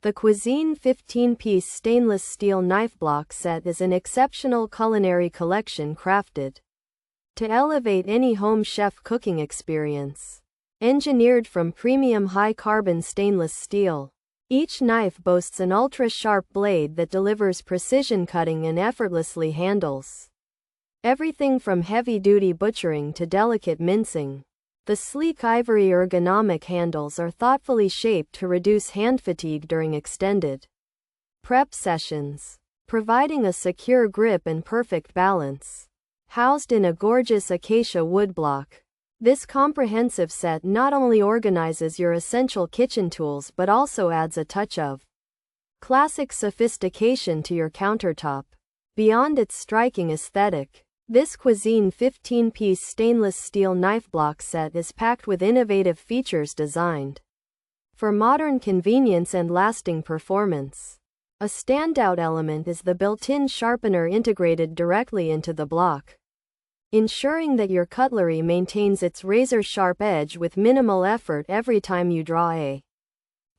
The Kuisine 15-piece stainless steel knife block set is an exceptional culinary collection crafted to elevate any home chef cooking experience. Engineered from premium high-carbon stainless steel, each knife boasts an ultra-sharp blade that delivers precision cutting and effortlessly handles everything from heavy-duty butchering to delicate mincing. The sleek ivory ergonomic handles are thoughtfully shaped to reduce hand fatigue during extended prep sessions, providing a secure grip and perfect balance. Housed in a gorgeous acacia woodblock, this comprehensive set not only organizes your essential kitchen tools but also adds a touch of classic sophistication to your countertop. Beyond its striking aesthetic, this Kuisine 15-piece stainless steel knife block set is packed with innovative features designed for modern convenience and lasting performance. A standout element is the built-in sharpener integrated directly into the block, ensuring that your cutlery maintains its razor-sharp edge with minimal effort every time you draw a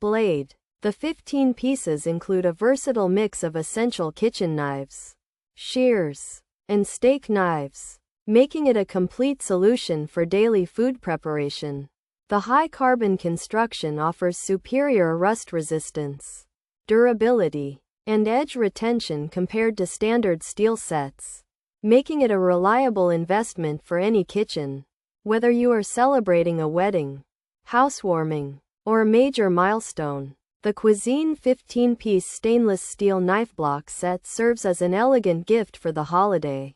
blade. The 15 pieces include a versatile mix of essential kitchen knives, shears, and steak knives, making it a complete solution for daily food preparation. The high-carbon construction offers superior rust resistance, durability, and edge retention compared to standard steel sets, making it a reliable investment for any kitchen. Whether you are celebrating a wedding, housewarming, or a major milestone, the Kuisine 15-piece stainless steel knife block set serves as an elegant gift for the holiday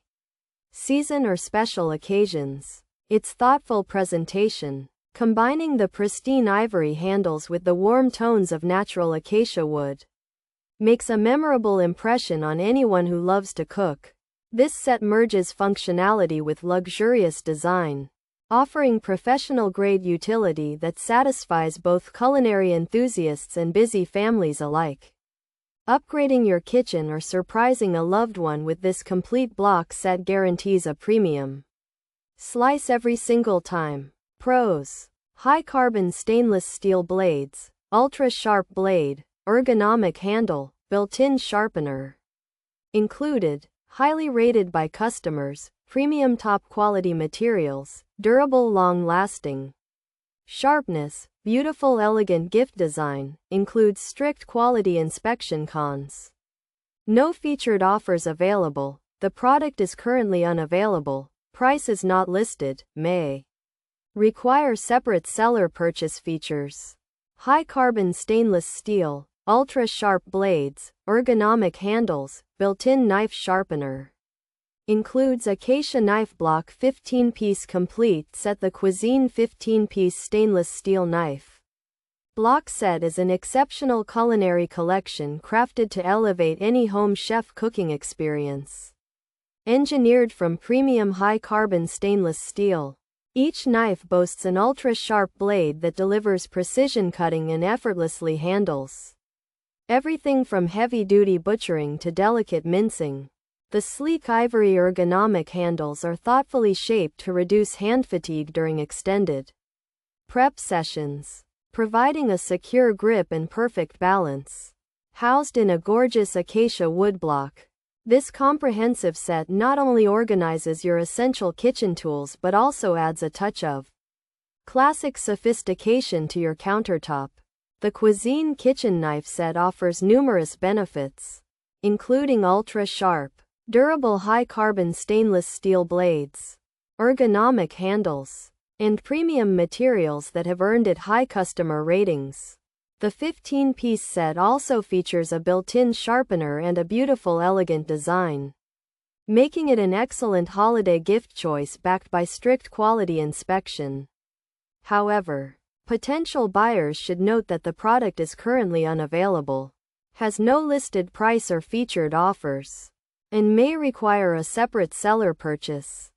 season or special occasions. Its thoughtful presentation, combining the pristine ivory handles with the warm tones of natural acacia wood, makes a memorable impression on anyone who loves to cook. This set merges functionality with luxurious design, offering professional-grade utility that satisfies both culinary enthusiasts and busy families alike. Upgrading your kitchen or surprising a loved one with this complete block set guarantees a premium slice every single time. Pros: high-carbon stainless steel blades, ultra-sharp blade, ergonomic handle, built-in sharpener included, highly rated by customers, premium top-quality materials, durable long-lasting sharpness, beautiful elegant gift design, includes strict quality inspection. Cons: no featured offers available, the product is currently unavailable, price is not listed, may require separate seller purchase. Features: high-carbon stainless steel, ultra-sharp blades, ergonomic handles, built-in knife sharpener. Includes acacia knife block 15-piece complete set. The Kuisine 15-piece stainless steel knife block set is an exceptional culinary collection crafted to elevate any home chef cooking experience. Engineered from premium high-carbon stainless steel, each knife boasts an ultra-sharp blade that delivers precision cutting and effortlessly handles everything from heavy-duty butchering to delicate mincing. The sleek ivory ergonomic handles are thoughtfully shaped to reduce hand fatigue during extended prep sessions, providing a secure grip and perfect balance. Housed in a gorgeous acacia woodblock, this comprehensive set not only organizes your essential kitchen tools but also adds a touch of classic sophistication to your countertop. The Kuisine kitchen knife set offers numerous benefits, including ultra-sharp, durable high-carbon stainless steel blades, ergonomic handles, and premium materials that have earned it high customer ratings. The 15-piece set also features a built-in sharpener and a beautiful elegant design, making it an excellent holiday gift choice backed by strict quality inspection. However, potential buyers should note that the product is currently unavailable, has no listed price or featured offers, and may require a separate seller purchase.